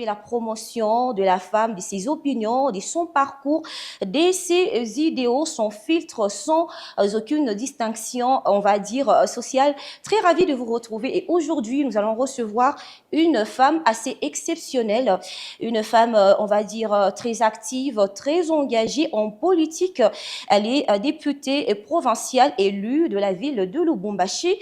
la promotion de la femme, de ses opinions, de son parcours, de ses idéaux, son filtre, sans aucune distinction, on va dire, sociale. Très ravie de vous retrouver et aujourd'hui, nous allons recevoir une femme assez exceptionnelle, une femme, on va dire, très active, très engagée en politique. Elle est députée provinciale élue de la ville de Lubumbashi.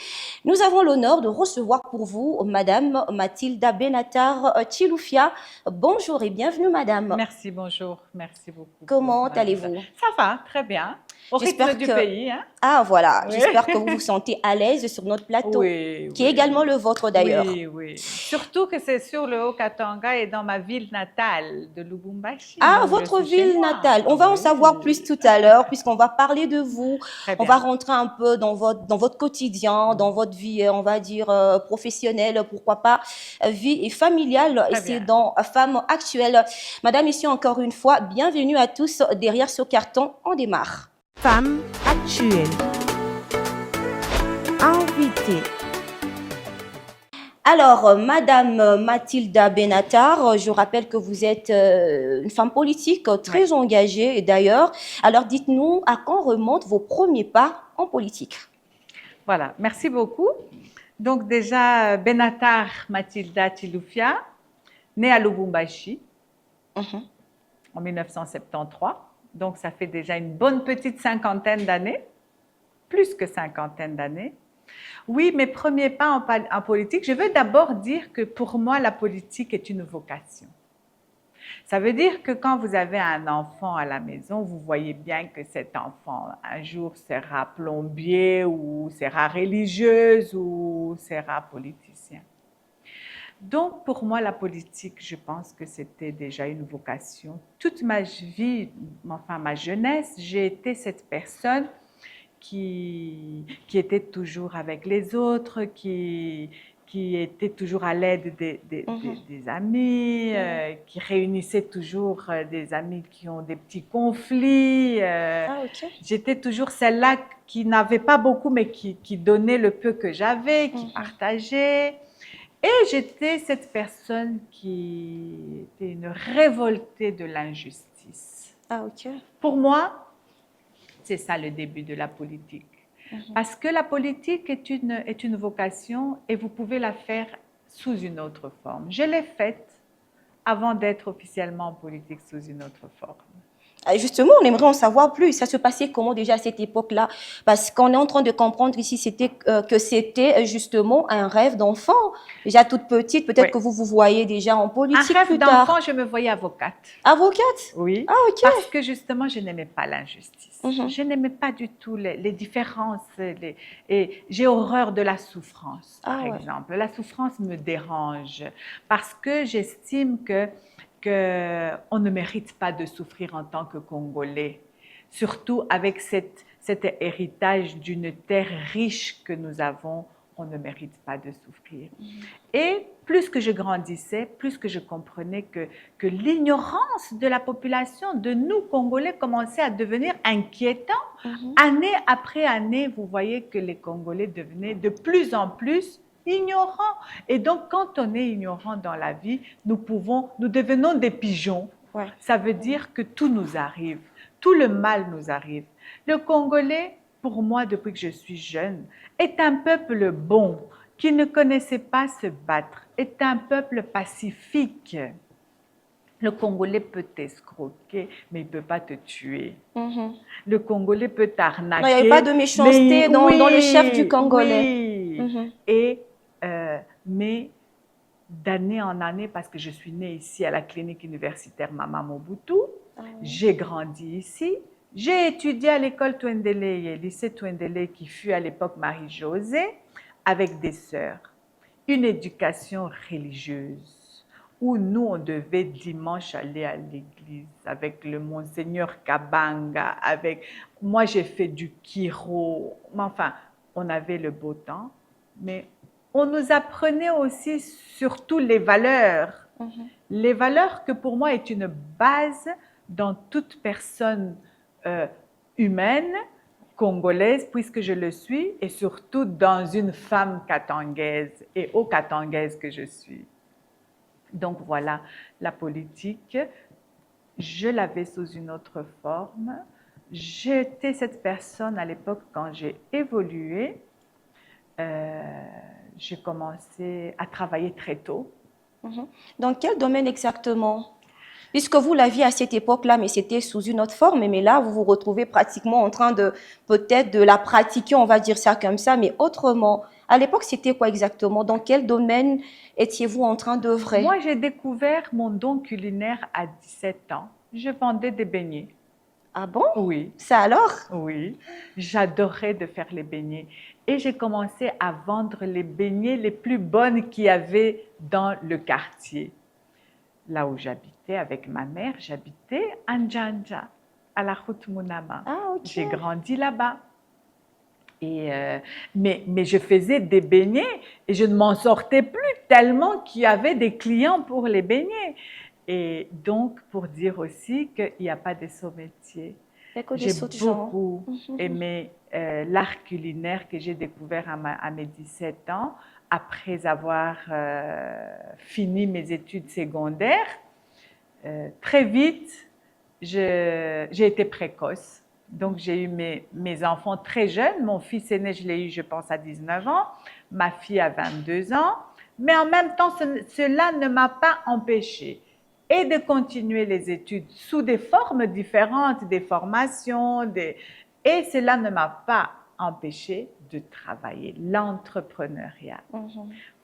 Nous avons l'honneur de recevoir pour vous Madame Mathilda Benatar Chiloufia. Bonjour et bienvenue, Madame. Merci, bonjour. Merci beaucoup pour Comment l'invitation. allez-vous? Ça va, très bien. Au rythme J'espère du que... pays, hein? Ah, voilà. Oui. J'espère que vous vous sentez à l'aise sur notre plateau, Oui, qui est oui, également oui. le vôtre d'ailleurs. Oui, oui. Surtout que c'est sur le Haut-Katanga et dans ma ville natale de Lubumbashi. Ah, Donc, je votre suis chez ville moi. natale. On va en savoir plus Oui. tout à l'heure puisqu'on va parler de vous. Très On va bien. rentrer un peu dans votre quotidien, dans votre vie, on va dire, professionnelle, pourquoi pas, vie et familiale. Et Très c'est bien. dans Femme actuelle. Madame, ici encore une fois, bienvenue à tous derrière ce carton. On démarre. Femme actuelle. Invitée. Alors, Madame Mathilda Benatar, je rappelle que vous êtes une femme politique très Oui. engagée d'ailleurs. Alors, dites-nous à quand remontent vos premiers pas en politique? Voilà. Merci beaucoup. Donc, déjà, Benatar Mathilda Chiloufia, née à Lubumbashi Mhm. en 1973. Donc, ça fait déjà une bonne petite cinquantaine d'années, plus que cinquantaine d'années. Oui, mes premiers pas en politique, je veux d'abord dire que pour moi, la politique est une vocation. Ça veut dire que quand vous avez un enfant à la maison, vous voyez bien que cet enfant, un jour, sera plombier ou sera religieuse ou sera politicien. Donc, pour moi, la politique, je pense que c'était déjà une vocation. Toute ma vie, enfin ma jeunesse, j'ai été cette personne qui était toujours avec les autres, qui était toujours à l'aide des amis, qui réunissait toujours des amis qui ont des petits conflits. Ah, ok. J'étais toujours celle-là qui n'avait pas beaucoup, mais qui donnait le peu que j'avais, qui partageait. Et j'étais cette personne qui était une révoltée de l'injustice. Ah, ok. Pour moi, c'est ça le début de la politique. Parce que la politique est une vocation et vous pouvez la faire sous une autre forme. Je l'ai faite avant d'être officiellement en politique sous une autre forme. Justement, on aimerait en savoir plus. Ça se passait comment déjà à cette époque-là? Parce qu'on est en train de comprendre ici que c'était justement un rêve d'enfant. Déjà toute petite, peut-être Oui. que vous vous voyez déjà en Un politique rêve plus d'enfant, tard. je me voyais avocate. Avocate? Oui, Ah, ok. parce que justement, je n'aimais pas l'injustice. Je n'aimais pas du tout les différences. Et j'ai horreur de la souffrance, par Ah, ouais. exemple. La souffrance me dérange parce que j'estime que on ne mérite pas de souffrir en tant que Congolais, surtout avec cet héritage d'une terre riche que nous avons. On ne mérite pas de souffrir. Et plus que je grandissais, plus que je comprenais que l'ignorance de la population, de nous Congolais, commençait à devenir inquiétant. Année après année, vous voyez que les Congolais devenaient de plus en plus ignorants. Et donc, quand on est ignorant dans la vie, nous devenons des pigeons. Ouais. Ça veut dire que tout nous arrive, tout le mal nous arrive. Le Congolais, pour moi, depuis que je suis jeune, est un peuple bon, qui ne connaissait pas se battre, est un peuple pacifique. Le Congolais peut t'escroquer, mais il ne peut pas te tuer. Le Congolais peut t'arnaquer. Non, il n'y avait pas de méchanceté dans le chef du Congolais. Oui. Et, mais d'année en année, parce que je suis née ici à la clinique universitaire Mama Mobutu, j'ai grandi ici, j'ai étudié à l'école Twendeleye, lycée Twendeleye qui fut à l'époque Marie-Josée, avec des sœurs. Une éducation religieuse où nous, on devait dimanche aller à l'église avec le Monseigneur Kabanga, moi j'ai fait du kiro, enfin, on avait le beau temps, mais on nous apprenait aussi surtout les valeurs. Les valeurs que pour moi est une base dans toute personne humaine, congolaise, puisque je le suis, et surtout dans une femme katangaise et au katangaise que je suis. Donc voilà, la politique, je l'avais sous une autre forme. J'étais cette personne à l'époque quand j'ai évolué. J'ai commencé à travailler très tôt. Dans quel domaine exactement? Puisque vous l'aviez à cette époque-là, mais c'était sous une autre forme, mais là, vous vous retrouvez pratiquement en train de, peut-être de la pratiquer, on va dire ça comme ça, mais autrement. À l'époque, c'était quoi exactement? Dans quel domaine étiez-vous en train d'œuvrer? Moi, j'ai découvert mon don culinaire à 17 ans. Je vendais des beignets. Ah bon? Oui, Ça alors? oui. J'adorais de faire les beignets. Et j'ai commencé à vendre les beignets les plus bonnes qu'il y avait dans le quartier. Là où j'habitais avec ma mère, j'habitais à Njanja, à la route Mounama. Ah, ok. J'ai grandi là-bas. Mais je faisais des beignets et je ne m'en sortais plus tellement qu'il y avait des clients pour les beignets. Et donc, pour dire aussi qu'il n'y a pas de sous-métier. Il y a que des J'ai sauts de genre. beaucoup aimé l'art culinaire que j'ai découvert à mes 17 ans, après avoir fini mes études secondaires. Très vite, j'ai été précoce. Donc, j'ai eu mes enfants très jeunes. Mon fils aîné, je l'ai eu, je pense, à 19 ans. Ma fille à 22 ans. Mais en même temps, cela ne m'a pas empêché et de continuer les études sous des formes différentes, des formations, et cela ne m'a pas empêché de travailler l'entrepreneuriat.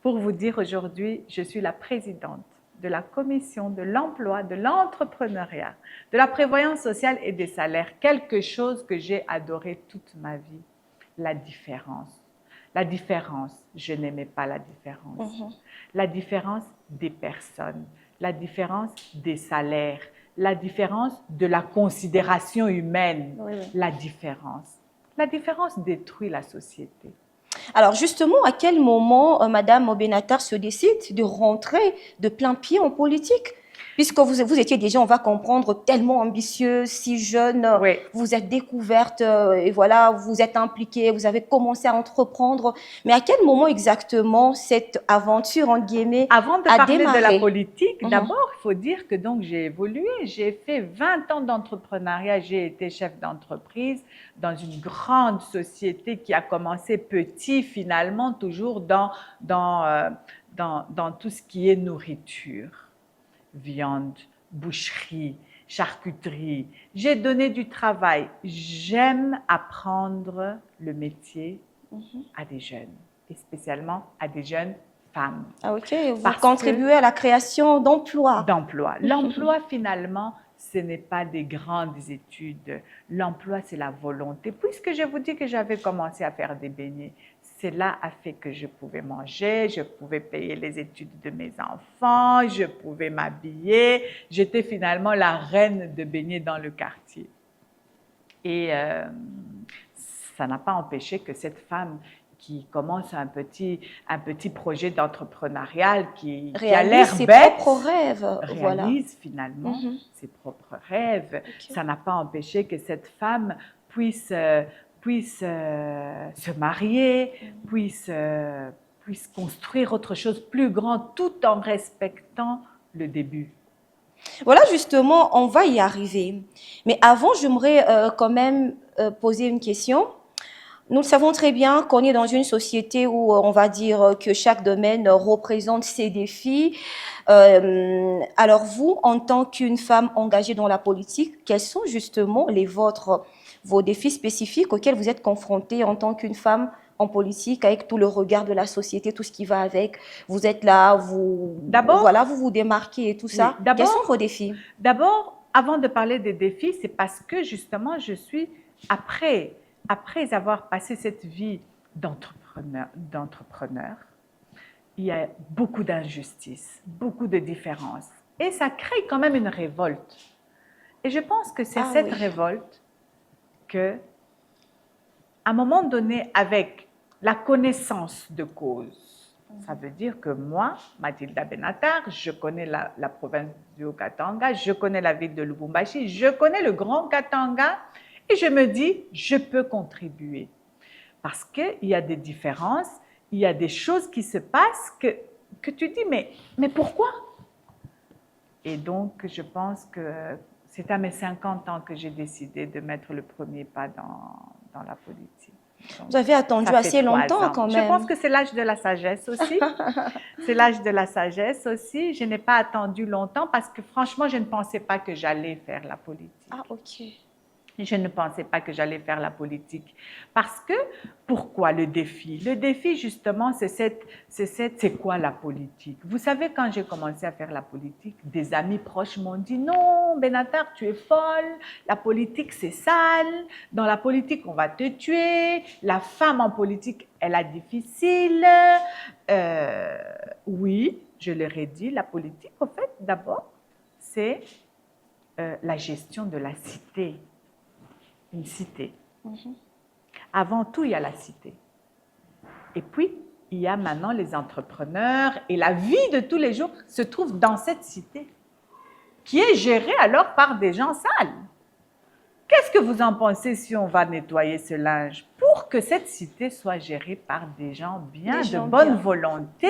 Pour vous dire, aujourd'hui, je suis la présidente de la commission de l'emploi, de l'entrepreneuriat, de la prévoyance sociale et des salaires, quelque chose que j'ai adoré toute ma vie, la différence. La différence, je n'aimais pas la différence. La différence des personnes, la différence des salaires, la différence de la considération humaine, la différence. La différence détruit la société. Alors justement, à quel moment Madame Obenatar se décide de rentrer de plein pied en politique? Puisque vous étiez déjà, on va comprendre, tellement ambitieuse, si jeune, Oui. vous êtes découverte et voilà, vous êtes impliquée, vous avez commencé à entreprendre. Mais à quel moment exactement cette aventure, en guillemets, Avant de a parler démarré? de la politique, d'abord, il faut dire que donc j'ai évolué. J'ai fait 20 ans d'entrepreneuriat. J'ai été chef d'entreprise dans une grande société qui a commencé petit, finalement, toujours dans tout ce qui est nourriture. Viande, boucherie, charcuterie. J'ai donné du travail. J'aime apprendre le métier à des jeunes, et spécialement à des jeunes femmes. Ah, ok, vous Parce contribuez à la création d'emplois. L'emploi, finalement, ce n'est pas des grandes études. L'emploi, c'est la volonté. Puisque je vous dis que j'avais commencé à faire des beignets, cela a fait que je pouvais manger, je pouvais payer les études de mes enfants, je pouvais m'habiller. J'étais finalement la reine de beignets dans le quartier. Et ça n'a pas empêché que cette femme qui commence un petit projet d'entrepreneuriat qui a l'air Réalise ses bête, propres rêves. Voilà. réalise finalement ses propres rêves. Ok. Ça n'a pas empêché que cette femme puisse se marier, puisse construire autre chose de plus grand tout en respectant le début. Voilà, justement, on va y arriver. Mais avant, j'aimerais quand même poser une question. Nous le savons très bien qu'on est dans une société où on va dire que chaque domaine représente ses défis. Alors vous, en tant qu'une femme engagée dans la politique, quels sont justement vos défis spécifiques auxquels vous êtes confrontée en tant qu'une femme en politique, avec tout le regard de la société, tout ce qui va avec? Vous êtes là, vous vous démarquez et tout ça. Oui, quels sont vos défis? D'abord, avant de parler des défis, c'est parce que justement, je suis après avoir passé cette vie d'entrepreneur, il y a beaucoup d'injustices, beaucoup de différences. Et ça crée quand même une révolte. Et je pense que c'est cette révolte que, à un moment donné, avec la connaissance de cause, ça veut dire que moi, Mathilda Benatar, je connais la province du Haut-Katanga, je connais la ville de Lubumbashi, je connais le Grand Katanga, et je me dis, je peux contribuer. Parce qu'il y a des différences, il y a des choses qui se passent que tu dis, mais pourquoi? Et donc, je pense que c'est à mes 50 ans que j'ai décidé de mettre le premier pas dans la politique. Donc, Vous avez attendu ça fait assez 3 longtemps ans. quand Je même. pense que c'est l'âge de la sagesse aussi. C'est l'âge de la sagesse aussi. Je n'ai pas attendu longtemps parce que franchement, je ne pensais pas que j'allais faire la politique. Ah, ok. Je ne pensais pas que j'allais faire la politique. Parce que, pourquoi le défi? Le défi, justement, c'est quoi la politique? Vous savez, quand j'ai commencé à faire la politique, des amis proches m'ont dit, non, Benatar, tu es folle, la politique, c'est sale, dans la politique, on va te tuer, la femme en politique, elle a difficile. Oui, je leur ai dit, la politique, au fait, d'abord, c'est la gestion de la cité. Une cité. Avant tout, il y a la cité. Et puis, il y a maintenant les entrepreneurs et la vie de tous les jours se trouve dans cette cité qui est gérée alors par des gens sales. Qu'est-ce que vous en pensez si on va nettoyer ce linge pour que cette cité soit gérée par des gens bien, de bonne volonté?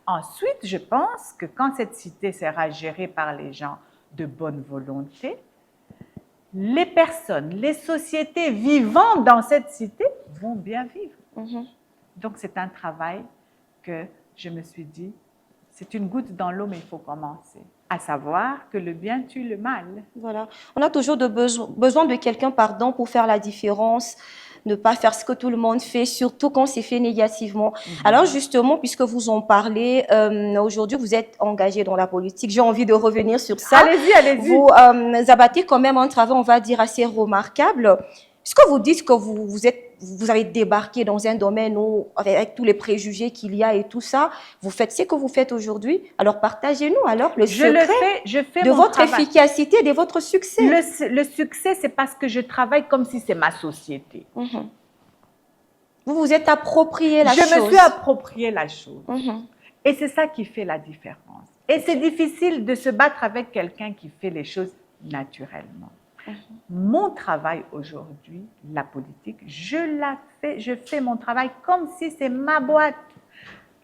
Voilà. Ensuite, je pense que quand cette cité sera gérée par les gens de bonne volonté, les personnes, les sociétés vivant dans cette cité vont bien vivre. Donc, c'est un travail que je me suis dit, c'est une goutte dans l'eau, mais il faut commencer. À savoir que le bien tue le mal. Voilà. On a toujours besoin de quelqu'un, pour faire la différence, ne pas faire ce que tout le monde fait, surtout quand c'est fait négativement. Alors justement, puisque vous en parlez, aujourd'hui vous êtes engagé dans la politique, j'ai envie de revenir sur ça. Allez-y, allez-y. Vous abattez quand même un travail, on va dire, assez remarquable. Est-ce que vous dites que vous avez débarqué dans un domaine où, avec tous les préjugés qu'il y a et tout ça, vous faites ce que vous faites aujourd'hui? Alors partagez-nous alors le secret de votre efficacité, de votre succès. Le succès, c'est parce que je travaille comme si c'est ma société. Vous vous êtes approprié la chose. Je me suis approprié la chose. Et c'est ça qui fait la différence. Et c'est difficile de se battre avec quelqu'un qui fait les choses naturellement. Mon travail aujourd'hui, la politique, je fais mon travail comme si c'est ma boîte.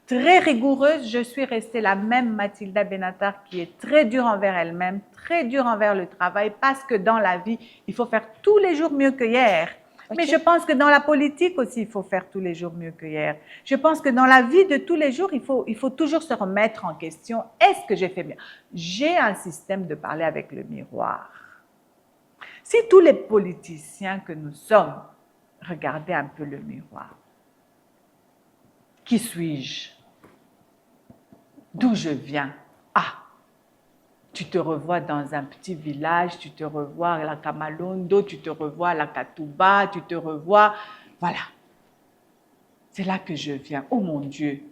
Très rigoureuse, je suis restée la même Mathilda Benatar qui est très dure envers elle-même, très dure envers le travail, parce que dans la vie, il faut faire tous les jours mieux que hier. Mais je pense que dans la politique aussi, il faut faire tous les jours mieux que hier. Je pense que dans la vie de tous les jours, il faut toujours se remettre en question. Est-ce que j'ai fait bien? J'ai un système de parler avec le miroir. Si tous les politiciens que nous sommes regardaient un peu le miroir, qui suis-je? D'où je viens? Ah, tu te revois dans un petit village, tu te revois à la Kamalondo, tu te revois à la Katouba, tu te revois... Voilà. C'est là que je viens. Oh mon Dieu!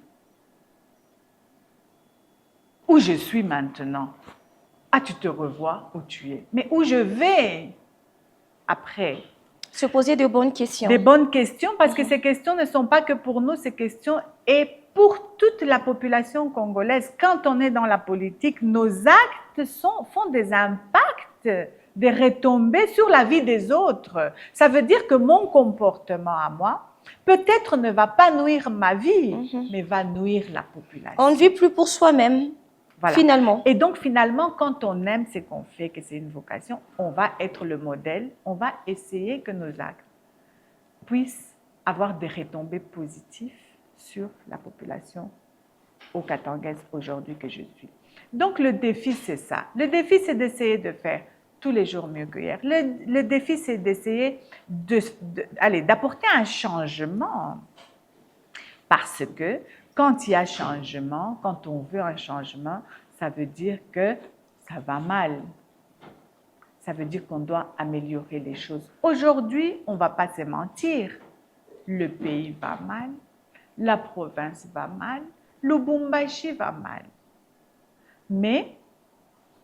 Où je suis maintenant? Ah, tu te revois où tu es. Mais où je vais après? Se poser de bonnes questions. Des bonnes questions, parce que ces questions ne sont pas que pour nous, ces questions et pour toute la population congolaise. Quand on est dans la politique, nos actes font des impacts, des retombées sur la vie des autres. Ça veut dire que mon comportement à moi, peut-être ne va pas nuire ma vie, mais va nuire la population. On ne vit plus pour soi-même. Voilà. Finalement. Et donc, finalement, quand on aime ce qu'on fait, que c'est une vocation, on va être le modèle, on va essayer que nos actes puissent avoir des retombées positives sur la population okatangaise aujourd'hui que je suis. Donc, le défi, c'est ça. Le défi, c'est d'essayer de faire tous les jours mieux que hier. Le défi, c'est d'essayer d'apporter un changement. Parce que quand il y a changement, quand on veut un changement, ça veut dire que ça va mal. Ça veut dire qu'on doit améliorer les choses. Aujourd'hui, on ne va pas se mentir. Le pays va mal, la province va mal, Lubumbashi va mal. Mais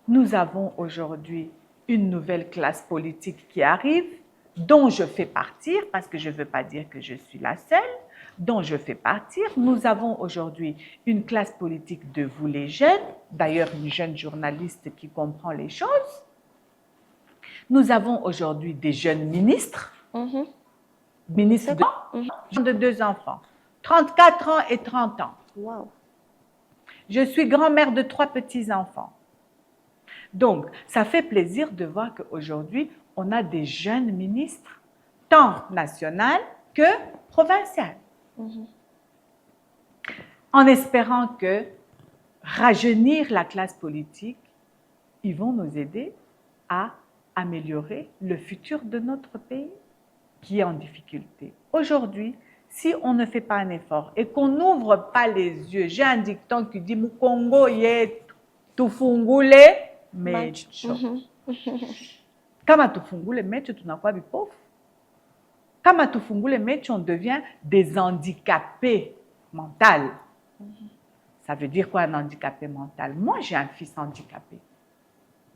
nous avons aujourd'hui une nouvelle classe politique qui arrive, dont je fais partie, parce que je ne veux pas dire que je suis la seule, dont je fais partie. Nous avons aujourd'hui une classe politique de vous les jeunes, d'ailleurs une jeune journaliste qui comprend les choses. Nous avons aujourd'hui des jeunes ministres, ministres de 2 enfants, 34 ans et 30 ans. Wow. Je suis grand-mère de 3 petits-enfants. Donc, ça fait plaisir de voir qu'aujourd'hui, on a des jeunes ministres, tant nationaux que provinciaux. En espérant que rajeunir la classe politique, ils vont nous aider à améliorer le futur de notre pays qui est en difficulté. Aujourd'hui, si on ne fait pas un effort et qu'on n'ouvre pas les yeux, j'ai un dicton qui dit « Congo ye tufungule mecho ». Kama tufungule mecho, tunakuwa vipofu. Kama tufungule mecho, on devient des handicapés mentaux. Ça veut dire quoi un handicapé mental? Moi, j'ai un fils handicapé.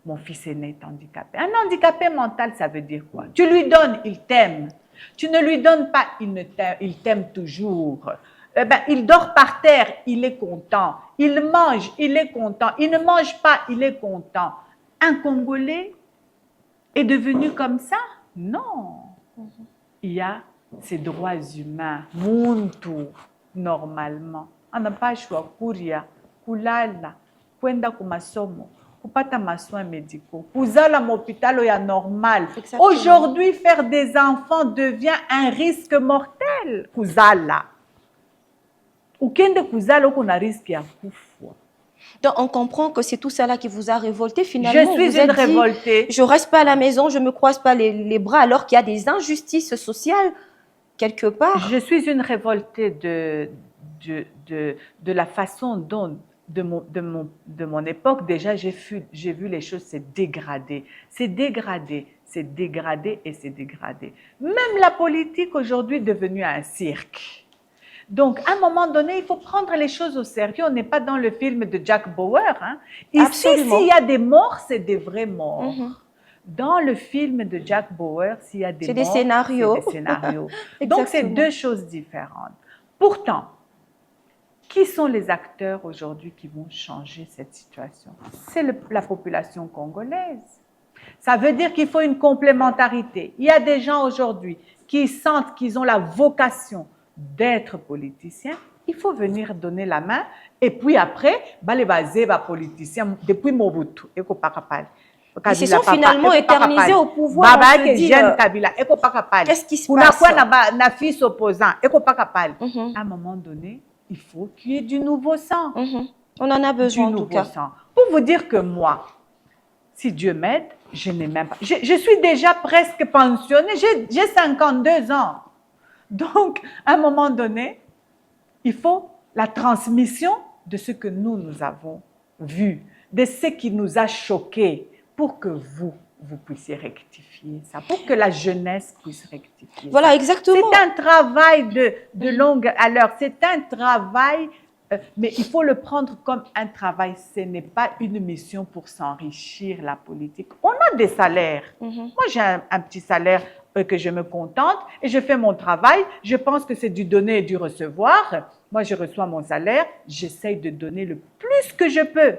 Mon fils aîné est handicapé. Un handicapé mental, ça veut dire quoi? Tu lui donnes, il t'aime. Tu ne lui donnes pas, il t'aime toujours. Il dort par terre, il est content. Il mange, il est content. Il ne mange pas, il est content. Un Congolais est devenu comme ça? Non. Il y a ces droits humains, muntu, normalement. On n'a pas le choix, kuria, kulala, kwenda kumasomo, kupata masoins médicaux, kuzala m'hôpital ya normal. Exactement. Aujourd'hui, faire des enfants devient un risque mortel. Kuzala. Ukende kuzala qu'on a risque ya kufwa. Donc, on comprend que c'est tout ça là qui vous a révolté. Finalement, Je suis vous êtes une révoltée. dit, je reste pas à la maison, je me croise pas les bras, alors qu'il y a des injustices sociales quelque part. Je suis une révoltée de la façon dont, de mon époque, déjà, j'ai vu les choses se dégrader. C'est dégradé, c'est dégradé et c'est dégradé. Même la politique aujourd'hui est devenue un cirque. Donc, à un moment donné, il faut prendre les choses au sérieux. On n'est pas dans le film de Jack Bauer. Hein. Ici, Absolument. s'il y a des morts, c'est des vrais morts. Dans le film de Jack Bauer, s'il y a des morts, C'est des scénarios. c'est des scénarios. Donc, c'est Exactement. deux choses différentes. Pourtant, qui sont les acteurs aujourd'hui qui vont changer cette situation? C'est la population congolaise. Ça veut dire qu'il faut une complémentarité. Il y a des gens aujourd'hui qui sentent qu'ils ont la vocation d'être politiciens. Il faut venir donner la main. Et puis après, les politiciens, depuis Mobutu, Ils se sont finalement éternisés au pouvoir. On se dit, qu'est-ce qui se passe? À un moment donné, il faut qu'il y ait du nouveau sang. On en a besoin en tout cas. Sang. Pour vous dire que moi, si Dieu m'aide, je n'ai même pas. Je suis déjà presque pensionnée, j'ai 52 ans. Donc, à un moment donné, il faut la transmission de ce que nous avons vu, de ce qui nous a choqués, pour que vous puissiez rectifier ça, pour que la jeunesse puisse rectifier Voilà, ça. exactement. C'est un travail de longue haleine, c'est un travail, mais il faut le prendre comme un travail. Ce n'est pas une mission pour s'enrichir, la politique. On a des salaires. Moi, j'ai un petit salaire que je me contente et je fais mon travail. Je pense que c'est du donner et du recevoir. Moi, je reçois mon salaire. J'essaye de donner le plus que je peux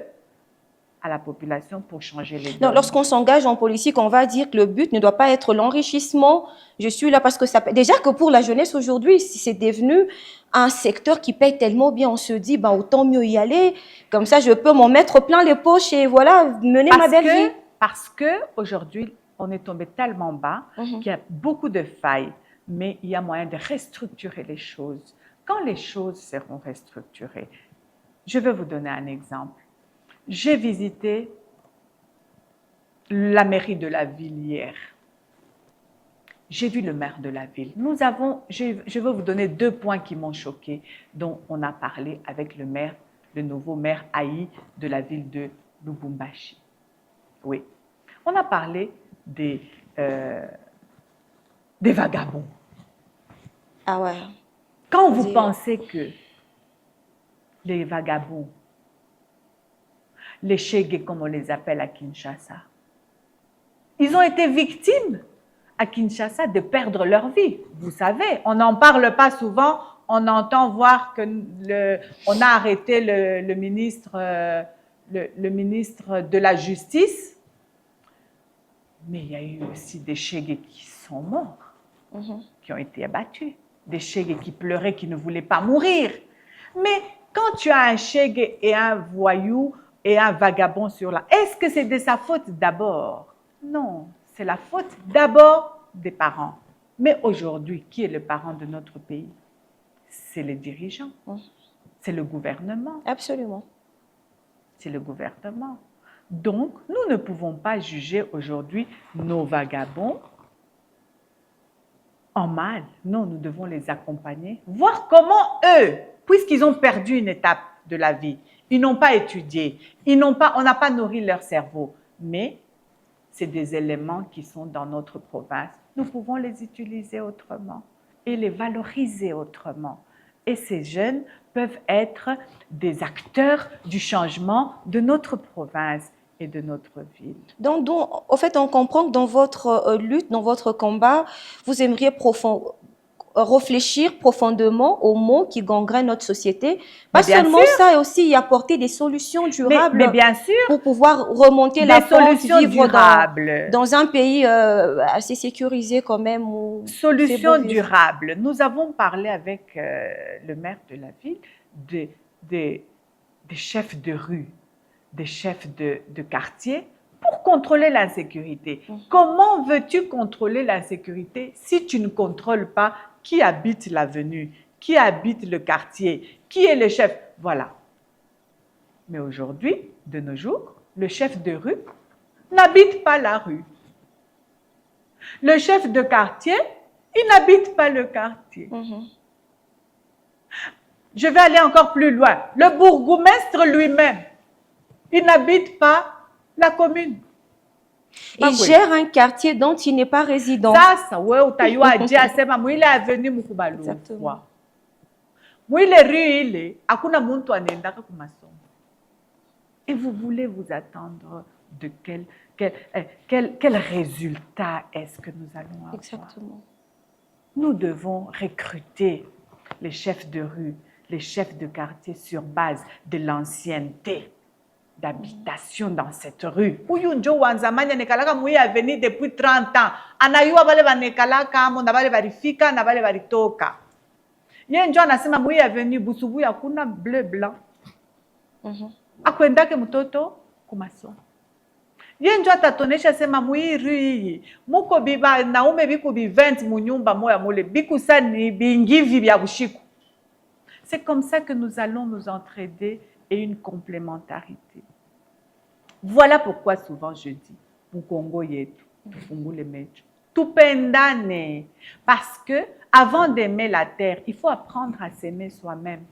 à la population pour changer les données. Lorsqu'on s'engage en politique, on va dire que le but ne doit pas être l'enrichissement. Je suis là parce que ça... Déjà que pour la jeunesse aujourd'hui, c'est devenu un secteur qui paye tellement bien. On se dit, autant mieux y aller. Comme ça, je peux m'en mettre plein les poches et voilà, mener ma belle vie. Parce qu'aujourd'hui, on est tombé tellement bas qu'il y a beaucoup de failles, mais il y a moyen de restructurer les choses. Quand les choses seront restructurées, je vais vous donner un exemple. J'ai visité la mairie de la ville hier. J'ai vu le maire de la ville. Je vais vous donner 2 points qui m'ont choqué, dont on a parlé avec le maire, le nouveau maire Aïe de la ville de Lubumbashi. Oui, on a parlé des vagabonds. Ah ouais. Quand vous pensez que les vagabonds, les Chegués, comme on les appelle à Kinshasa, ils ont été victimes à Kinshasa de perdre leur vie. Vous savez, on n'en parle pas souvent. On entend voir que on a arrêté le ministre de la Justice, mais il y a eu aussi des Chegués qui sont morts, qui ont été abattus, des Chegués qui pleuraient, qui ne voulaient pas mourir. Mais quand tu as un Chegué et un voyou, et un vagabond sur la... Est-ce que c'est de sa faute d'abord? Non, c'est la faute d'abord des parents. Mais aujourd'hui, qui est le parent de notre pays? C'est les dirigeants, c'est le gouvernement. Absolument. C'est le gouvernement. Donc, nous ne pouvons pas juger aujourd'hui nos vagabonds en mal. Non, nous devons les accompagner, voir comment eux, puisqu'ils ont perdu une étape de la vie, ils n'ont pas étudié, on n'a pas nourri leur cerveau, mais c'est des éléments qui sont dans notre province. Nous pouvons les utiliser autrement et les valoriser autrement. Et ces jeunes peuvent être des acteurs du changement de notre province et de notre ville. Donc, en fait, on comprend que dans votre lutte, dans votre combat, vous aimeriez réfléchir profondément aux maux qui gangrènent notre société. Pas seulement ça, et aussi y apporter des solutions durables mais bien sûr, pour pouvoir remonter la pente, vivre dans un pays assez sécurisé quand même. Solutions durables. Nous avons parlé avec le maire de la ville des chefs de rue, des chefs de quartier pour contrôler l'insécurité. Comment veux-tu contrôler l'insécurité si tu ne contrôles pas qui habite l'avenue, qui habite le quartier, qui est le chef? Voilà. Mais aujourd'hui, de nos jours, le chef de rue n'habite pas la rue. Le chef de quartier, il n'habite pas le quartier. Je vais aller encore plus loin. Le bourgmestre lui-même, il n'habite pas la commune. Il gère un quartier dont il n'est pas résident. Exactement. Et vous voulez vous attendre de quel résultat est-ce que nous allons avoir? Exactement. Nous devons recruter les chefs de rue, les chefs de quartier sur base de l'ancienneté d'habitation dans cette rue. Uyunjo wanzamanya nekalaka mui aveni depuis 30 ans. Anayua bale banekalaka mo na bale barifika na bale baritoka. Yenjo anasema mui aveni busubu ya kuna bleu blanc. Akwendake mtoto kumasomo. Yenjo atatonesha sema mui rue muko biba naume biku bi 20 munyumba moya mole biku sani bingivi bya bushiku. C'est comme ça que nous allons nous entraider et une complémentarité. Voilà pourquoi souvent je dis, Mukongo yetu, tufungule mecho, tupendane. Parce que avant d'aimer la terre, il faut apprendre à s'aimer soi-même.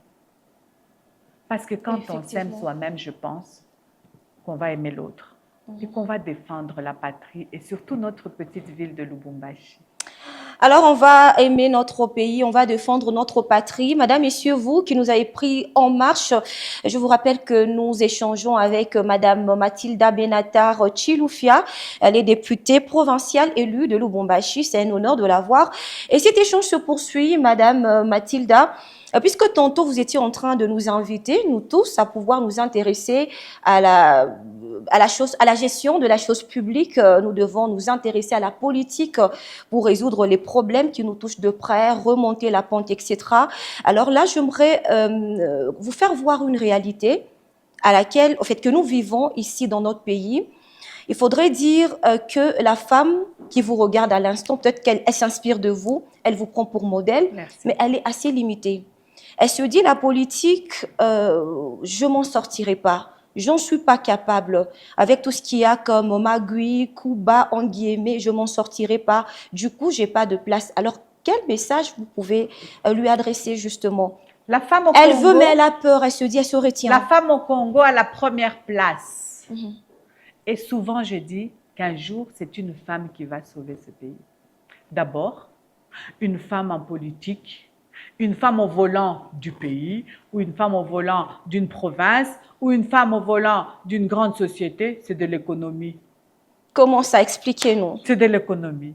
Parce que quand on s'aime soi-même, je pense qu'on va aimer l'autre et qu'on va défendre la patrie et surtout notre petite ville de Lubumbashi. Alors, on va aimer notre pays, on va défendre notre patrie. Madame, Messieurs, vous qui nous avez pris en marche, je vous rappelle que nous échangeons avec Madame Mathilda Benatar Chiloufia. Elle est députée provinciale élue de Lubumbashi. C'est un honneur de la voir. Et cet échange se poursuit, Madame Mathilda. Puisque tantôt vous étiez en train de nous inviter, nous tous, à pouvoir nous intéresser à la gestion de la chose publique, nous devons nous intéresser à la politique pour résoudre les problèmes qui nous touchent de près, remonter la pente, etc. Alors là, j'aimerais vous faire voir une réalité à laquelle, au fait, que nous vivons ici dans notre pays. Il faudrait dire que la femme qui vous regarde à l'instant, peut-être qu'elle s'inspire de vous, elle vous prend pour modèle, mais elle est assez limitée. Elle se dit, la politique, je m'en sortirai pas. J'en suis pas capable. Avec tout ce qu'il y a comme magouille, coup bas, en guillemets, je m'en sortirai pas. Du coup, j'ai pas de place. Alors, quel message vous pouvez lui adresser justement? La femme au elle Congo, veut, mais elle a peur. Elle se dit, elle se retient. La femme au Congo a la première place. Et souvent, je dis qu'un jour, c'est une femme qui va sauver ce pays. D'abord, une femme en politique, une femme au volant du pays, ou une femme au volant d'une province, ou une femme au volant d'une grande société, c'est de l'économie. Comment ça? Expliquez-nous. C'est de l'économie.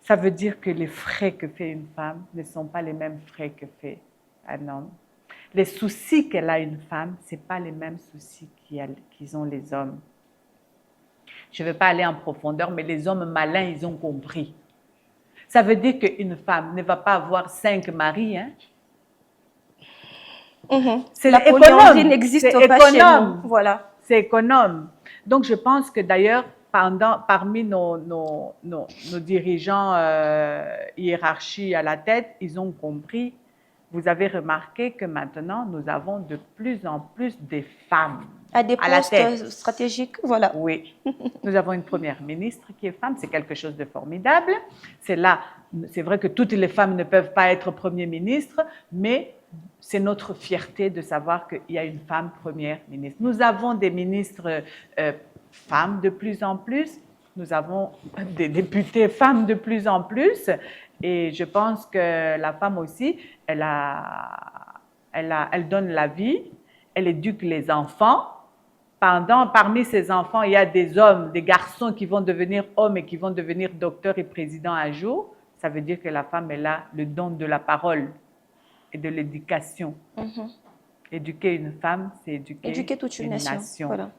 Ça veut dire que les frais que fait une femme ne sont pas les mêmes frais que fait un homme. Les soucis qu'elle a une femme, ce n'est pas les mêmes soucis qu'ils ont les hommes. Je ne vais pas aller en profondeur, mais les hommes malins, ils ont compris. Ça veut dire qu'une femme ne va pas avoir 5 maris. Hein? La polyandrie n'existe pas chez nous. Voilà. c'est économe. Donc, je pense que d'ailleurs, parmi nos dirigeants hiérarchie à la tête, ils ont compris. Vous avez remarqué que maintenant, nous avons de plus en plus des femmes À des à la postes tête. stratégiques, voilà. Oui, nous avons une première ministre qui est femme, c'est quelque chose de formidable. C'est vrai que toutes les femmes ne peuvent pas être premier ministre, mais c'est notre fierté de savoir qu'il y a une femme première ministre. Nous avons des ministres femmes de plus en plus, nous avons des députés femmes de plus en plus, et je pense que la femme aussi, elle donne la vie, elle éduque les enfants. Parmi ces enfants, il y a des hommes, des garçons qui vont devenir hommes et qui vont devenir docteurs et présidents un jour. Ça veut dire que la femme, elle a le don de la parole et de l'éducation. Éduquer une femme, c'est éduquer toute une nation. Voilà.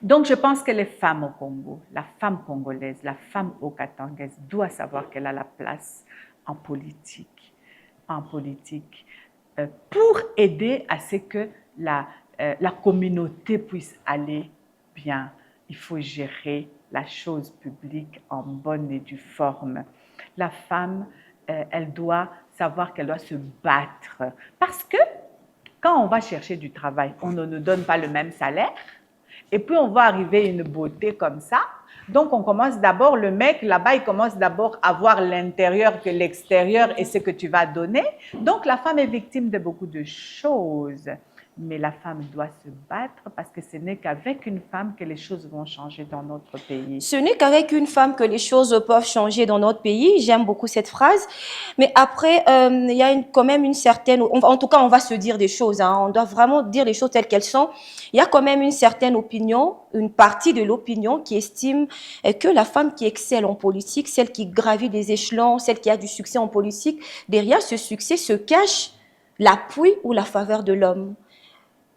Donc, je pense que les femmes au Congo, la femme congolaise, la femme okatangaise doit savoir qu'elle a la place en politique, pour aider à ce que la communauté puisse aller bien. Il faut gérer la chose publique en bonne et due forme. La femme, elle doit savoir qu'elle doit se battre. Parce que quand on va chercher du travail, on ne nous donne pas le même salaire. Et puis, on va arriver à une beauté comme ça. Donc, on commence d'abord, le mec, là-bas, il commence d'abord à voir l'intérieur que l'extérieur et ce que tu vas donner. Donc, la femme est victime de beaucoup de choses. Mais la femme doit se battre parce que ce n'est qu'avec une femme que les choses vont changer dans notre pays. Ce n'est qu'avec une femme que les choses peuvent changer dans notre pays. J'aime beaucoup cette phrase. Mais après, il y a quand même une certaine... En tout cas, on va se dire des choses. Hein. On doit vraiment dire les choses telles qu'elles sont. Il y a quand même une certaine opinion, une partie de l'opinion qui estime que la femme qui excelle en politique, celle qui gravit des échelons, celle qui a du succès en politique, derrière ce succès se cache l'appui ou la faveur de l'homme.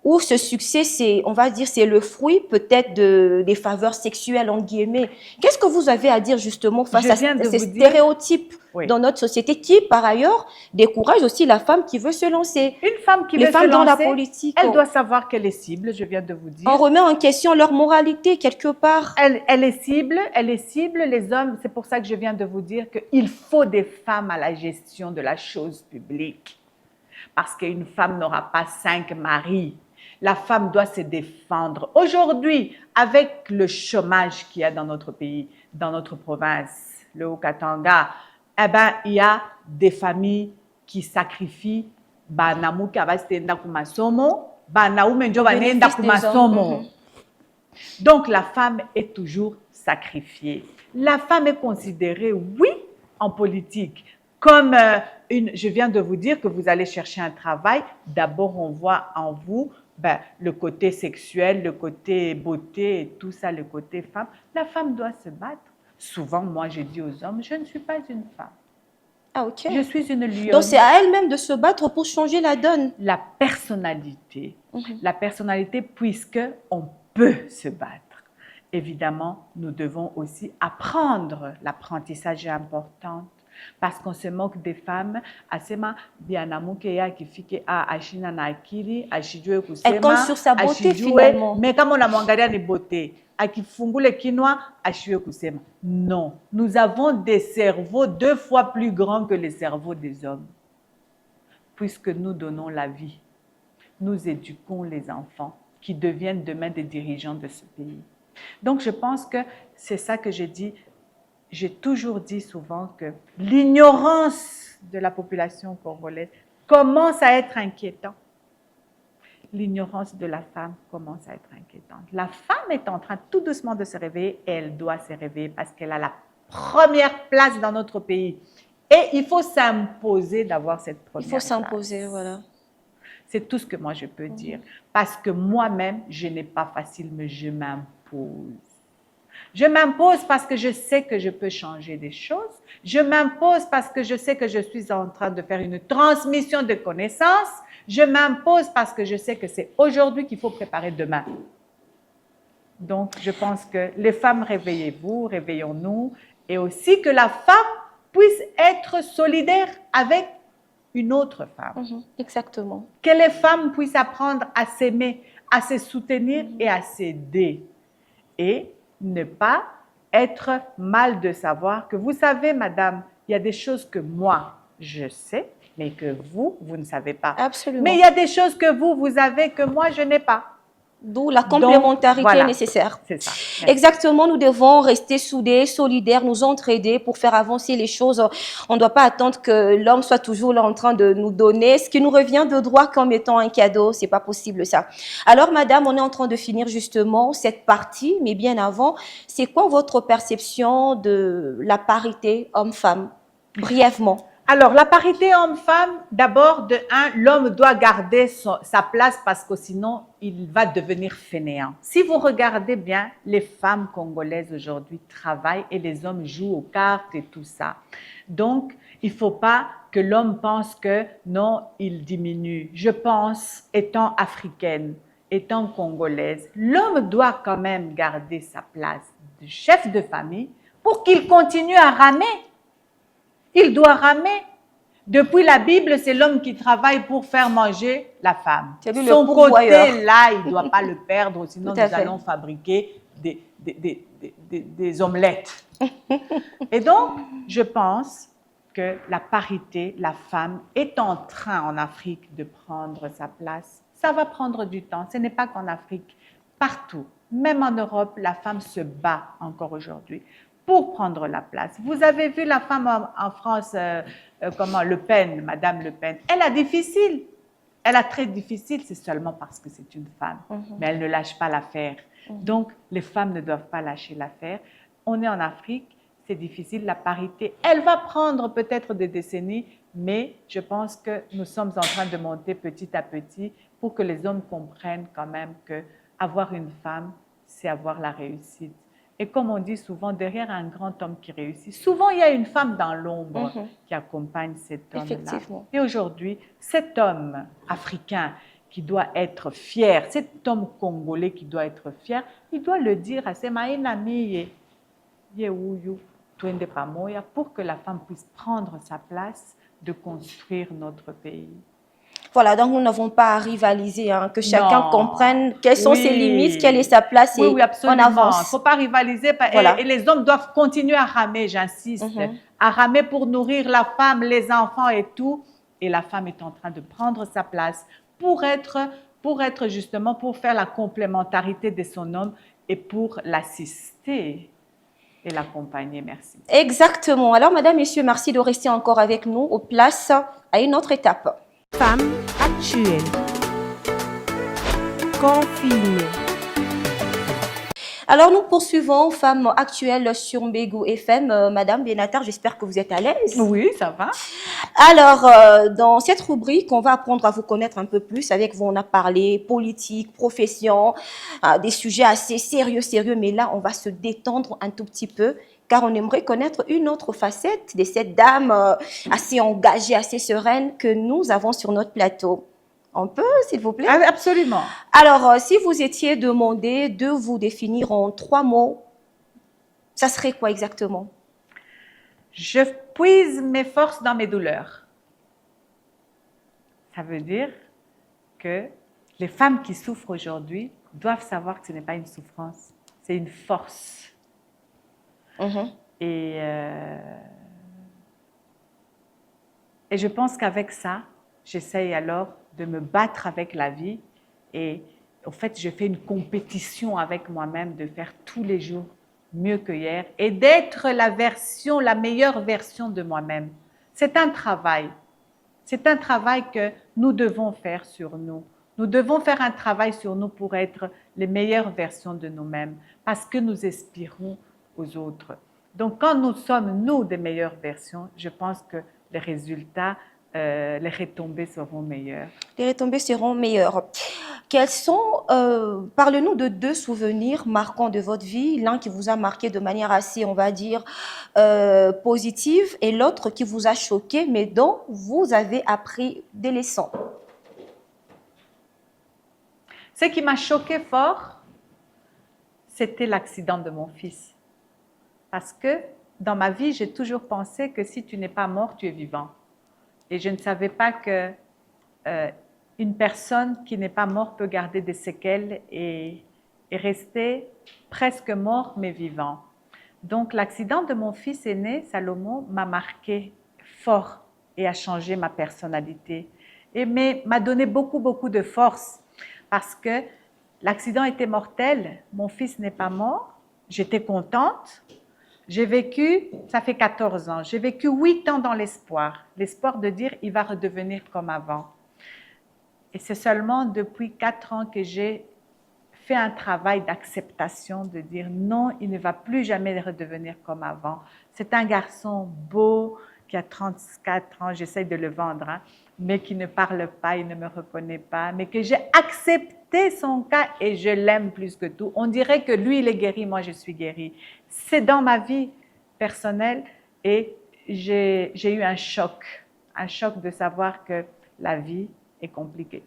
Ou ce succès, on va dire, c'est le fruit peut-être des faveurs sexuelles, en guillemets. Qu'est-ce que vous avez à dire justement face à ces stéréotypes dans notre société qui, par ailleurs, découragent aussi la femme qui veut se lancer? Une femme qui veut se lancer, dans la politique, elle doit savoir qu'elle est cible, je viens de vous dire. On remet en question leur moralité quelque part. Elle est cible, les hommes, c'est pour ça que je viens de vous dire qu'il faut des femmes à la gestion de la chose publique. Parce qu'une femme n'aura pas 5 maris. La femme doit se défendre. Aujourd'hui, avec le chômage qu'il y a dans notre pays, dans notre province, le Haut-Katanga, il y a des familles qui sacrifient. Donc, la femme est toujours sacrifiée. La femme est considérée, oui, en politique, comme je viens de vous dire que vous allez chercher un travail. D'abord, on voit en vous le côté sexuel, le côté beauté et tout ça, le côté femme. La femme doit se battre. Souvent, moi, je dis aux hommes, je ne suis pas une femme. Ah, ok. Je suis une lionne. Donc, c'est à elle-même de se battre pour changer la donne. La personnalité, puisque on peut se battre. Évidemment, nous devons aussi apprendre. L'apprentissage est important. Parce qu'on se moque des femmes, elle compte sur sa beauté finalement. Mais comme on a mangaria de beauté, non, nous avons des cerveaux 2 fois plus grands que les cerveaux des hommes. Puisque nous donnons la vie, nous éduquons les enfants qui deviennent demain des dirigeants de ce pays. Donc je pense que c'est ça que j'ai dit. J'ai toujours dit souvent que l'ignorance de la population congolaise commence à être inquiétante. L'ignorance de la femme commence à être inquiétante. La femme est en train tout doucement de se réveiller et elle doit se réveiller parce qu'elle a la première place dans notre pays. Et il faut s'imposer d'avoir cette première place. Il faut s'imposer, voilà. C'est tout ce que moi je peux dire. Parce que moi-même, je n'ai pas facile, mais je m'impose. Je m'impose parce que je sais que je peux changer des choses. Je m'impose parce que je sais que je suis en train de faire une transmission de connaissances. Je m'impose parce que je sais que c'est aujourd'hui qu'il faut préparer demain. Donc, je pense que les femmes, réveillez-vous, réveillons-nous. Et aussi que la femme puisse être solidaire avec une autre femme. Exactement. Que les femmes puissent apprendre à s'aimer, à se soutenir et à s'aider. Et ne pas être mal de savoir que vous savez, madame, il y a des choses que moi, je sais, mais que vous ne savez pas. Absolument. Mais il y a des choses que vous avez que moi, je n'ai pas. D'où la complémentarité voilà. nécessaire. C'est ça. Merci. Exactement, nous devons rester soudés, solidaires, nous entraider pour faire avancer les choses. On ne doit pas attendre que l'homme soit toujours là en train de nous donner ce qui nous revient de droit comme étant un cadeau. C'est pas possible ça. Alors, madame, on est en train de finir justement cette partie, mais bien avant, c'est quoi votre perception de la parité homme-femme? Brièvement. Alors, la parité homme-femme, d'abord, de un, l'homme doit garder sa place parce que sinon, il va devenir fainéant. Si vous regardez bien, les femmes congolaises aujourd'hui travaillent et les hommes jouent aux cartes et tout ça. Donc, il ne faut pas que l'homme pense que non, il diminue. Je pense, étant africaine, étant congolaise, l'homme doit quand même garder sa place de chef de famille pour qu'il continue à ramer. Il doit ramer. Depuis la Bible, c'est l'homme qui travaille pour faire manger la femme. Son côté-là, il ne doit pas le perdre, sinon nous allons fabriquer des omelettes. Et donc, je pense que la parité, la femme est en train en Afrique de prendre sa place. Ça va prendre du temps. Ce n'est pas qu'en Afrique, partout, même en Europe, la femme se bat encore aujourd'hui pour prendre la place. Vous avez vu la femme en France, Le Pen, Madame Le Pen. Elle a difficile. Elle a très difficile, c'est seulement parce que c'est une femme. Mais elle ne lâche pas l'affaire. Donc, les femmes ne doivent pas lâcher l'affaire. On est en Afrique, c'est difficile, la parité. Elle va prendre peut-être des décennies, mais je pense que nous sommes en train de monter petit à petit pour que les hommes comprennent quand même que avoir une femme, c'est avoir la réussite. Et comme on dit souvent, derrière un grand homme qui réussit, souvent il y a une femme dans l'ombre qui accompagne cet homme-là. Et aujourd'hui, cet homme africain qui doit être fier, cet homme congolais qui doit être fier, il doit le dire à ses maïnami pour que la femme puisse prendre sa place de construire notre pays. Voilà, donc nous n'avons pas à rivaliser, hein, que chacun comprenne quelles sont ses limites, quelle est sa place et absolument. on avance. Il ne faut pas rivaliser et les hommes doivent continuer à ramer, j'insiste, à ramer pour nourrir la femme, les enfants et tout. Et la femme est en train de prendre sa place pour être justement, pour faire la complémentarité de son homme et pour l'assister et l'accompagner. Merci. Exactement. Alors, madame, messieurs, merci de rester encore avec nous. On place à une autre étape. Femme actuelle. Confinement. Alors, nous poursuivons Femmes actuelles sur Mbego FM. Madame Benatar, j'espère que vous êtes à l'aise. Oui, ça va. Alors, dans cette rubrique, on va apprendre à vous connaître un peu plus. Avec vous, on a parlé politique, profession, des sujets assez sérieux. Mais là, on va se détendre un tout petit peu, car on aimerait connaître une autre facette de cette dame assez engagée, assez sereine que nous avons sur notre plateau. On peut, s'il vous plaît? Absolument. Alors, si vous étiez demandé de vous définir en 3 mots, ça serait quoi exactement? Je puise mes forces dans mes douleurs. Ça veut dire que les femmes qui souffrent aujourd'hui doivent savoir que ce n'est pas une souffrance, c'est une force. Et je pense qu'avec ça, j'essaye alors de me battre avec la vie et en fait, je fais une compétition avec moi-même de faire tous les jours mieux que hier et d'être la meilleure version de moi-même. C'est un travail. C'est un travail que nous devons faire sur nous. Nous devons faire un travail sur nous pour être les meilleures versions de nous-mêmes parce que nous aspirons aux autres. Donc, quand nous sommes, nous, des meilleures versions, je pense que les résultats, les retombées seront meilleures. Les retombées seront meilleures. Quels sont, parlez-nous de 2 souvenirs marquants de votre vie, l'un qui vous a marqué de manière assez, on va dire, positive et l'autre qui vous a choqué, mais dont vous avez appris des leçons. Ce qui m'a choqué fort, c'était l'accident de mon fils. Parce que dans ma vie, j'ai toujours pensé que si tu n'es pas mort, tu es vivant. Et je ne savais pas qu'il une personne qui n'est pas morte peut garder des séquelles et rester presque mort mais vivant. Donc l'accident de mon fils aîné, Salomon, m'a marqué fort et a changé ma personnalité. Mais m'a donné beaucoup de force parce que l'accident était mortel, mon fils n'est pas mort, j'étais contente. J'ai vécu, ça fait 14 ans, j'ai vécu 8 ans dans l'espoir de dire il va redevenir comme avant. Et c'est seulement depuis 4 ans que j'ai fait un travail d'acceptation, de dire non, il ne va plus jamais redevenir comme avant. C'est un garçon beau qui a 34 ans, j'essaie de le vendre, hein, mais qui ne parle pas, il ne me reconnaît pas, mais que j'ai accepté son cas et je l'aime plus que tout. On dirait que lui, il est guéri, moi, je suis guérie. C'est dans ma vie personnelle et j'ai eu un choc de savoir que la vie est compliquée.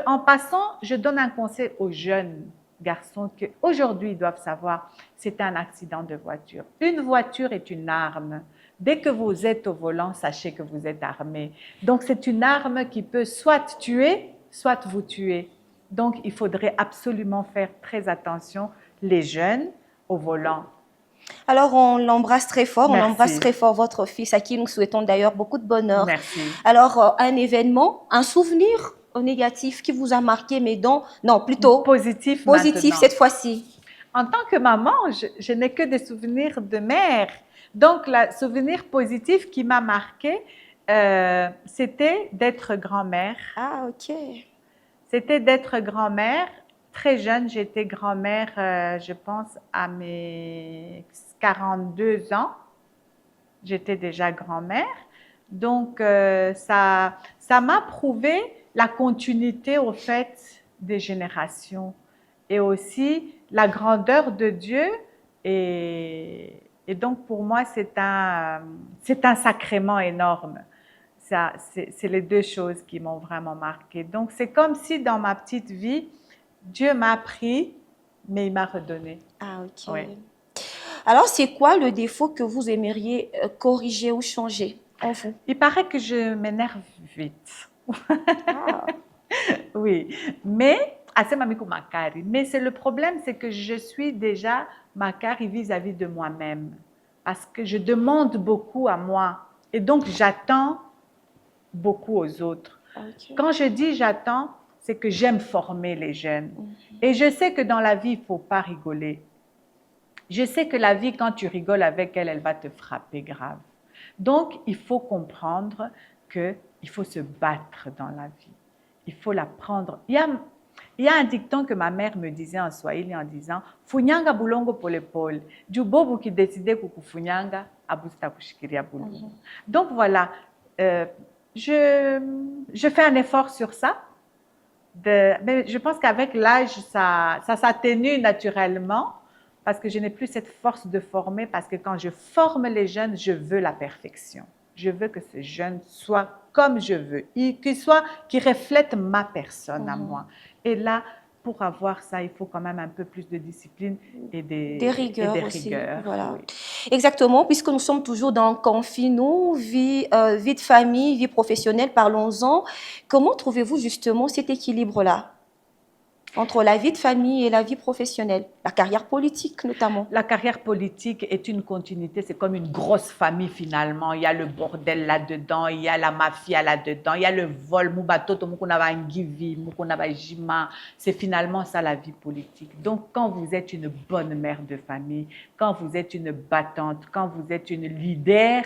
En passant, je donne un conseil aux jeunes garçons qu'aujourd'hui ils doivent savoir, c'est un accident de voiture. Une voiture est une arme. Dès que vous êtes au volant, sachez que vous êtes armé. Donc c'est une arme qui peut soit tuer, soit vous tuer. Donc il faudrait absolument faire très attention, les jeunes au volant. Alors, on l'embrasse très fort, Merci. on embrasse très fort votre fils, à qui nous souhaitons d'ailleurs beaucoup de bonheur. Merci. Alors, un événement, un souvenir négatif qui vous a marqué, mais non, plutôt positif maintenant. Cette fois-ci. En tant que maman, je n'ai que des souvenirs de mère. Donc, le souvenir positif qui m'a marqué, c'était d'être grand-mère. Ah, ok. C'était d'être grand-mère. Très jeune, j'étais grand-mère, je pense, à mes 42 ans. J'étais déjà grand-mère. Donc, ça m'a prouvé la continuité, au fait, des générations et aussi la grandeur de Dieu. Et donc, pour moi, c'est un sacrement énorme. C'est les deux choses qui m'ont vraiment marquée. Donc, c'est comme si dans ma petite vie, Dieu m'a pris, mais il m'a redonné. Ah, ok. Oui. Alors, c'est quoi le défaut que vous aimeriez corriger ou changer en vous? Il paraît que je m'énerve vite. Ah. Oui, mais c'est le problème, c'est que je suis déjà makari vis-à-vis de moi-même parce que je demande beaucoup à moi et donc j'attends beaucoup aux autres. Okay. Quand je dis j'attends, c'est que j'aime former les jeunes. Et je sais que dans la vie, il ne faut pas rigoler. Je sais que la vie, quand tu rigoles avec elle, elle va te frapper grave. Donc, il faut comprendre qu'il faut se battre dans la vie. Il faut la prendre. Il y a un dicton que ma mère me disait en Swahili en disant « Funyanga bulongo pole pole, du bobu qui décidait kukufunyanga, abusta kushikiria bulongo. » Donc voilà, je fais un effort sur ça. Mais je pense qu'avec l'âge, ça s'atténue naturellement parce que je n'ai plus cette force de former parce que quand je forme les jeunes, je veux la perfection. Je veux que ces jeunes soient comme je veux, qu'ils reflètent ma personne à moi. Et là, pour avoir ça, il faut quand même un peu plus de discipline et des rigueurs aussi. Voilà. Oui. Exactement, puisque nous sommes toujours dans conflit, nous, vie de famille, vie professionnelle, parlons-en. Comment trouvez-vous justement cet équilibre-là entre la vie de famille et la vie professionnelle, la carrière politique notamment? La carrière politique est une continuité, c'est comme une grosse famille finalement. Il y a le bordel là-dedans, il y a la mafia là-dedans, il y a le vol, c'est finalement ça la vie politique. Donc quand vous êtes une bonne mère de famille, quand vous êtes une battante, quand vous êtes une leader,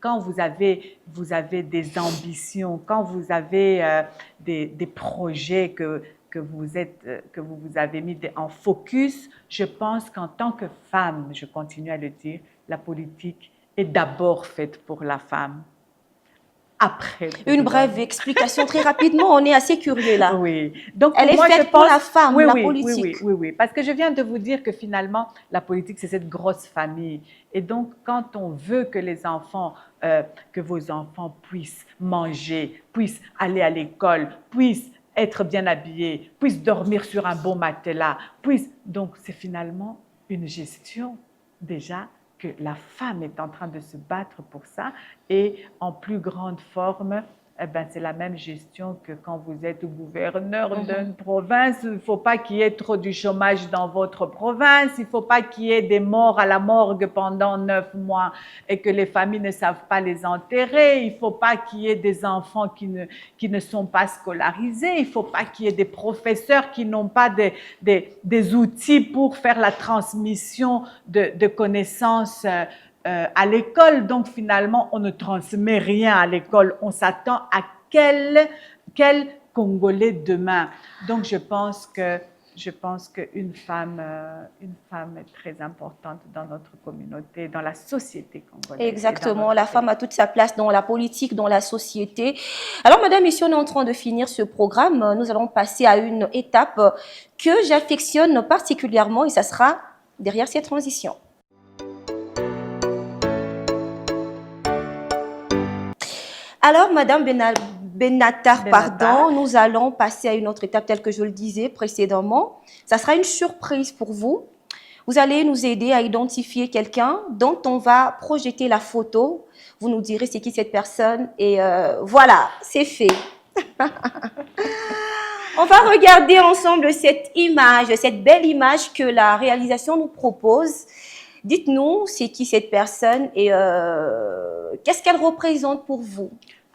quand vous avez des ambitions, quand vous avez des projets que vous avez mis en focus, je pense qu'en tant que femme, je continue à le dire, la politique est d'abord faite pour la femme. Après. Une brève explication très rapidement, on est assez curieux là. Oui. Donc, elle est faite pour la femme, la politique. Oui. Parce que je viens de vous dire que finalement, la politique, c'est cette grosse famille. Et donc, quand on veut que les enfants, que vos enfants puissent manger, puissent aller à l'école, puissent être bien habillés, puissent dormir sur un bon matelas, donc c'est finalement une gestion déjà que la femme est en train de se battre pour ça et en plus grande forme eh ben, c'est la même gestion que quand vous êtes gouverneur d'une province. Il ne faut pas qu'il y ait trop du chômage dans votre province. Il ne faut pas qu'il y ait des morts à la morgue pendant 9 mois et que les familles ne savent pas les enterrer. Il ne faut pas qu'il y ait des enfants qui ne sont pas scolarisés. Il ne faut pas qu'il y ait des professeurs qui n'ont pas des outils pour faire la transmission de connaissances à l'école. Donc, finalement, on ne transmet rien à l'école. On s'attend à quel Congolais demain. Donc, je pense qu'une femme est très importante dans notre communauté, dans la société congolaise. Exactement, la femme a toute sa place dans la politique, dans la société. Alors, madame, ici, on est en train de finir ce programme. Nous allons passer à une étape que j'affectionne particulièrement et ça sera derrière ces transitions. Alors, madame Benatar, pardon, nous allons passer à une autre étape telle que je le disais précédemment. Ça sera une surprise pour vous. Vous allez nous aider à identifier quelqu'un dont on va projeter la photo. Vous nous direz c'est qui cette personne et voilà, c'est fait. On va regarder ensemble cette image, cette belle image que la réalisation nous propose. Dites-nous c'est qui cette personne et qu'est-ce qu'elle représente pour vous?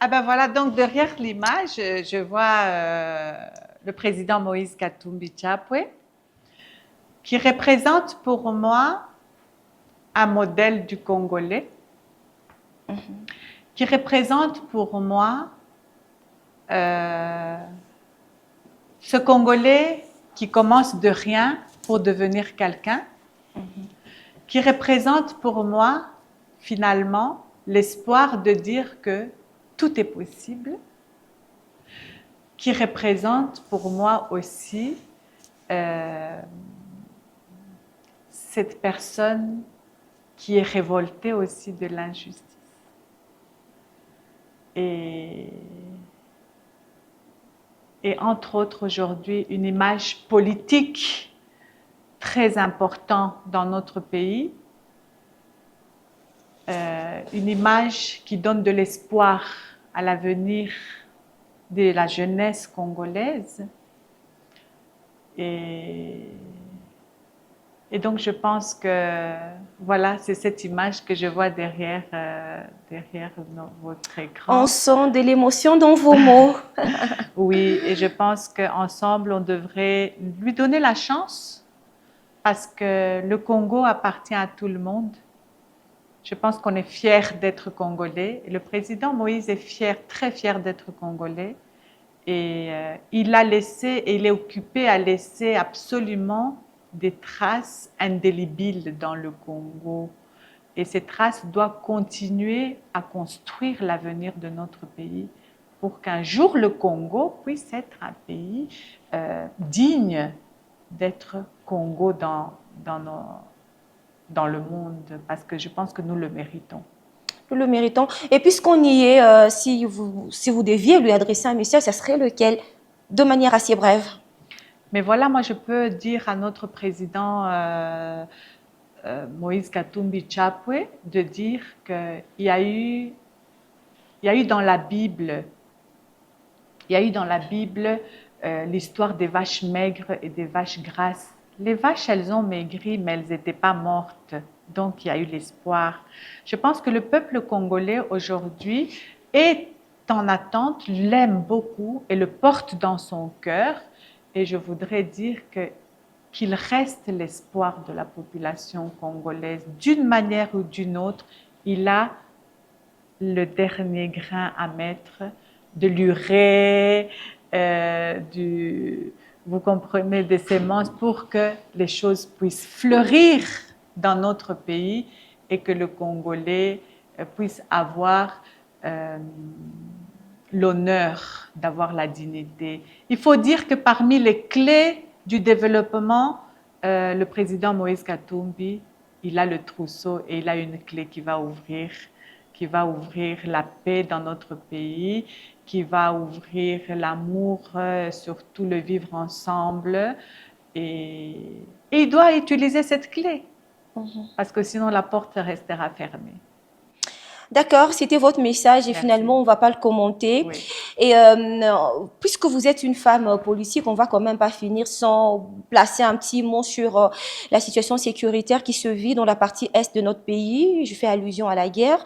Ah ben voilà, donc derrière l'image, je vois le président Moïse Katumbi Chapwe, qui représente pour moi un modèle du Congolais, qui représente pour moi ce Congolais qui commence de rien pour devenir quelqu'un, qui représente pour moi finalement l'espoir de dire que tout est possible, qui représente pour moi aussi cette personne qui est révoltée aussi de l'injustice. Et entre autres aujourd'hui, une image politique très importante dans notre pays, une image qui donne de l'espoir à l'avenir de la jeunesse congolaise. Et donc, je pense que voilà, c'est cette image que je vois derrière votre écran. On sent de l'émotion dans vos mots. Oui, et je pense qu'ensemble, on devrait lui donner la chance parce que le Congo appartient à tout le monde. Je pense qu'on est fiers d'être Congolais. Et le président Moïse est fier, très fier d'être Congolais. Et il est occupé à laisser absolument des traces indélébiles dans le Congo. Et ces traces doivent continuer à construire l'avenir de notre pays pour qu'un jour le Congo puisse être un pays digne d'être Congo dans le monde, parce que je pense que nous le méritons. Nous le méritons. Et puisqu'on y est, si vous deviez lui adresser un message, ça serait lequel? De manière assez brève. Mais voilà, moi je peux dire à notre président Moïse Katumbi Chapwe de dire qu'il y a eu dans la Bible, l'histoire des vaches maigres et des vaches grasses. Les vaches, elles ont maigri, mais elles n'étaient pas mortes. Donc, il y a eu l'espoir. Je pense que le peuple congolais aujourd'hui est en attente, l'aime beaucoup et le porte dans son cœur. Et je voudrais dire qu'il reste l'espoir de la population congolaise. D'une manière ou d'une autre, il a le dernier grain à mettre de l'urée, vous comprenez, des semences pour que les choses puissent fleurir dans notre pays et que le Congolais puisse avoir l'honneur d'avoir la dignité. Il faut dire que parmi les clés du développement, le président Moïse Katumbi, il a le trousseau et il a une clé qui va ouvrir la paix dans notre pays, qui va ouvrir l'amour, surtout le vivre ensemble. Et il doit utiliser cette clé, parce que sinon la porte restera fermée. D'accord, c'était votre message et Merci. finalement, on ne va pas le commenter. Oui. Et puisque vous êtes une femme politique, on ne va quand même pas finir sans placer un petit mot sur la situation sécuritaire qui se vit dans la partie est de notre pays. Je fais allusion à la guerre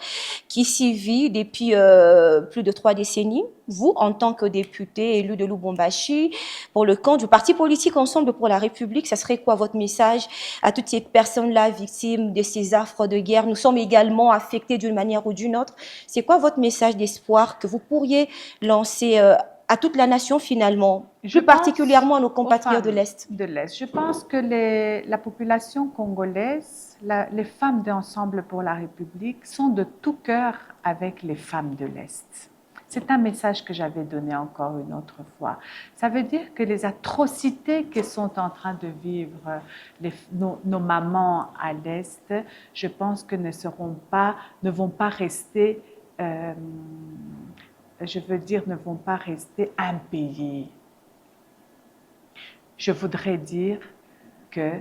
qui s'y vit depuis plus de 3 décennies. Vous, en tant que député élu de Lubumbashi, pour le camp du parti politique Ensemble pour la République, ça serait quoi votre message à toutes ces personnes-là victimes de ces affres de guerre? Nous sommes également affectés d'une manière ou d'une autre. C'est quoi votre message d'espoir que vous pourriez lancer à toute la nation finalement, Je plus particulièrement à nos aux compatriotes de femmes l'Est? de l'Est. Je pense que la population congolaise, les femmes d'Ensemble pour la République sont de tout cœur avec les femmes de l'Est. C'est un message que j'avais donné encore une autre fois. Ça veut dire que les atrocités que sont en train de vivre nos mamans à l'Est, je pense que ne vont pas rester, ne vont pas rester impayées. Je voudrais dire que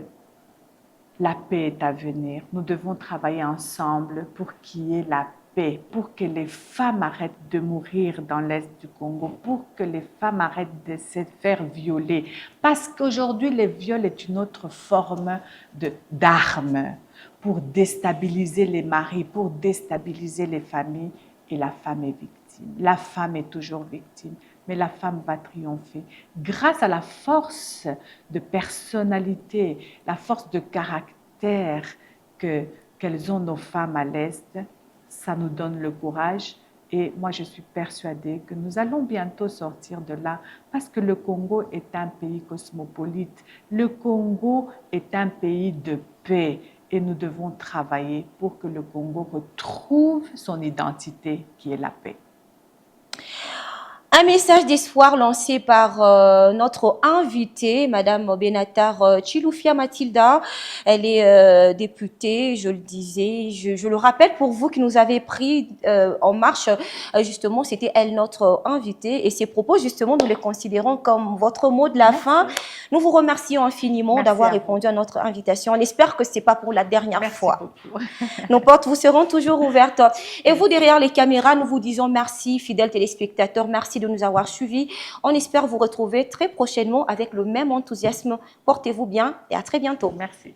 la paix est à venir. Nous devons travailler ensemble pour qu'il y ait la paix, pour que les femmes arrêtent de mourir dans l'Est du Congo, pour que les femmes arrêtent de se faire violer. Parce qu'aujourd'hui, le viol est une autre forme d'arme pour déstabiliser les maris, pour déstabiliser les familles. Et la femme est victime. La femme est toujours victime. Mais la femme va triompher grâce à la force de personnalité, la force de caractère qu'elles ont nos femmes à l'Est. Ça nous donne le courage et moi je suis persuadée que nous allons bientôt sortir de là parce que le Congo est un pays cosmopolite. Le Congo est un pays de paix et nous devons travailler pour que le Congo retrouve son identité qui est la paix. Un message d'espoir lancé par notre invitée, Madame Benatar Chiloufia Mathilda. Elle est députée, je le disais, je le rappelle pour vous qui nous avez pris en marche, justement, c'était elle notre invitée et ses propos, justement, nous les considérons comme votre mot de la fin. Nous vous remercions infiniment d'avoir répondu à notre invitation. On espère que ce n'est pas pour la dernière fois. Beaucoup. Nos portes vous seront toujours ouvertes. Et vous, derrière les caméras, nous vous disons merci, fidèles téléspectateurs, merci de nous avoir suivis. On espère vous retrouver très prochainement avec le même enthousiasme. Portez-vous bien et à très bientôt. Merci.